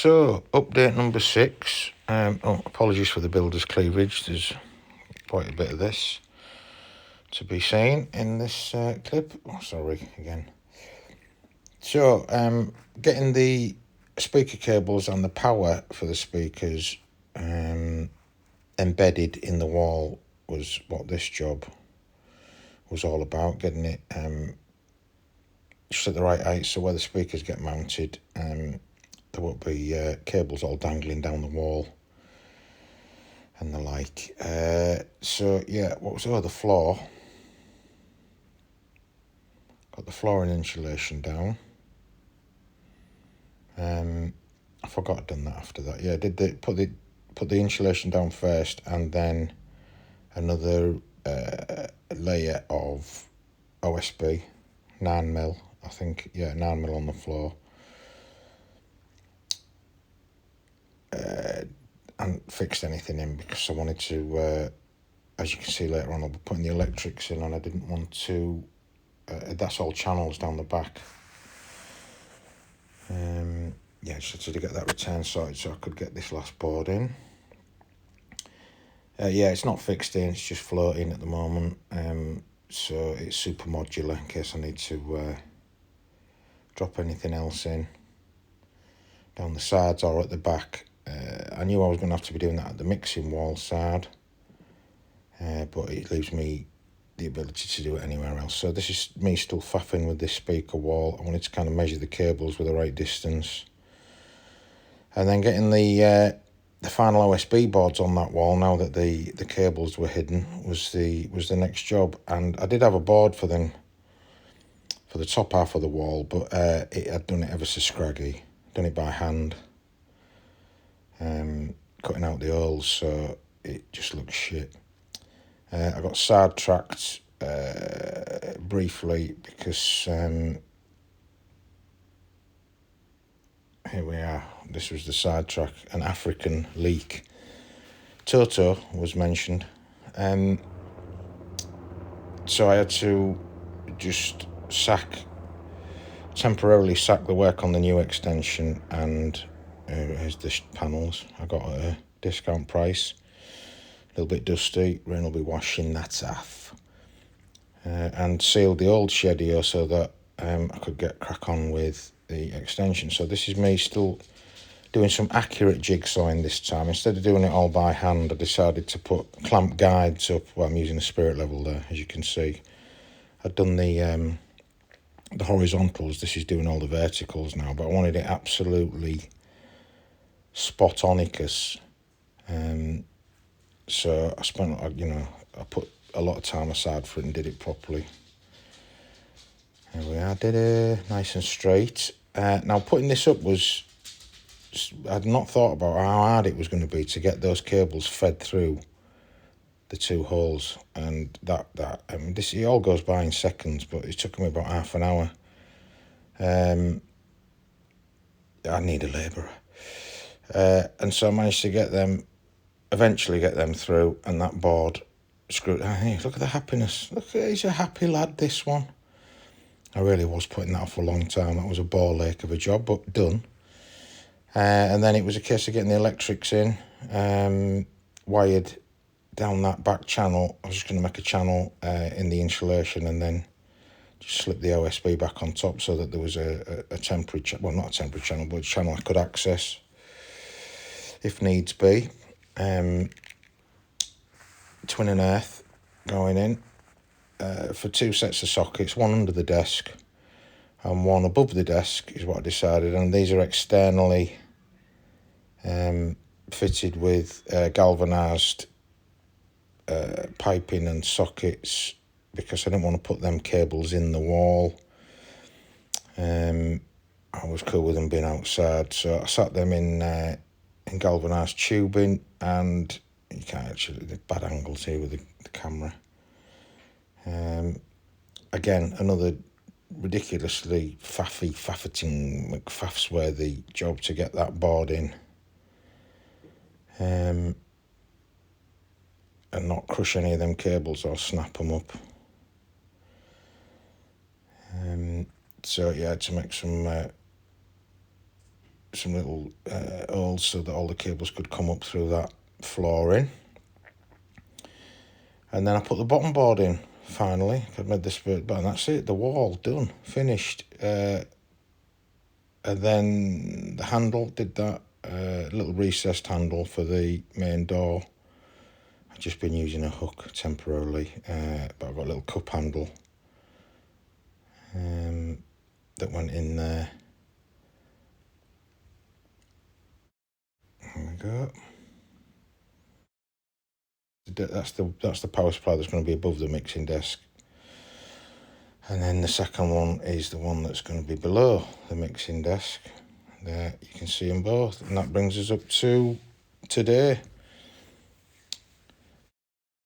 So, update number 6. Apologies for the builder's cleavage. There's quite a bit of this to be seen in this clip. Oh, sorry, again. So, getting the speaker cables and the power for the speakers embedded in the wall was what this job was all about. Getting it just at the right height so where the speakers get mounted, there won't be cables all dangling down the wall and the like. So yeah, what was the floor? Got the flooring insulation down. I forgot I'd done that after that. Yeah, put the insulation down first, and then another layer of OSB, 9mm, I think. Yeah, 9mm on the floor. And fixed anything in because I wanted to, as you can see later on, I'll be putting the electrics in, and I didn't want to, that's all channels down the back. Yeah, just to get that return sorted so I could get this last board in. Yeah, it's not fixed in, it's just floating at the moment. So it's super modular in case I need to drop anything else in down the sides or at the back. I knew I was going to have to be doing that at the mixing wall side, but it leaves me the ability to do it anywhere else. So this is me still faffing with this speaker wall. I wanted to kind of measure the cables with the right distance, and then getting the final OSB boards on that wall. Now that the cables were hidden, was the next job. And I did have a board for them for the top half of the wall, but it had done it ever so scraggy. Done it by hand, cutting out the holes, so it just looks shit. I got sidetracked briefly because here we are. This was the sidetrack. An African leek. Toto was mentioned. So I had to just temporarily sack the work on the new extension, and here's the panels. I got a discount price. A little bit dusty. Rain will be washing that off. And sealed the old Shedio so that I could get crack on with the extension. So this is me still doing some accurate jigsawing this time. Instead of doing it all by hand, I decided to put clamp guides up. Well, I'm using a spirit level there, as you can see. I'd done the horizontals. This is doing all the verticals now, but I wanted it absolutely spot onicus. So I spent, I put a lot of time aside for it and did it properly. There we are, did it nice and straight. Now putting this up I'd not thought about how hard it was going to be to get those cables fed through the two holes, and it all goes by in seconds, but it took me about half an hour. I need a labourer, and so I managed to eventually get them through, and that board screwed. Hey, look at the happiness. Look, he's a happy lad, this one. I really was putting that off for a long time. That was a ball ache of a job, but done. And then it was a case of getting the electrics in, wired down that back channel. I was just going to make a channel in the insulation, and then just slip the OSB back on top so that there was a temporary, well, not a temporary channel, but a channel I could access if needs be. Twin and earth going in for 2 sets of sockets, one under the desk and one above the desk is what I decided. And these are externally fitted with galvanised piping and sockets because I didn't want to put them cables in the wall. I was cool with them being outside, so I sat them in galvanised tubing, and you can't actually, the bad angles here with the camera. Again, another ridiculously faffing McFaffs-worthy job to get that board in, and not crush any of them cables or snap them up. So yeah, I had to make some some little holes so that all the cables could come up through that flooring. And then I put the bottom board in, finally. I've made this bit, and that's it, the wall, done, finished. And then the handle, did that little recessed handle for the main door. I've just been using a hook temporarily, but I've got a little cup handle that went in there. There we go. That's the power supply that's going to be above the mixing desk. And then the second one is the one that's going to be below the mixing desk. There, you can see them both. And that brings us up to today.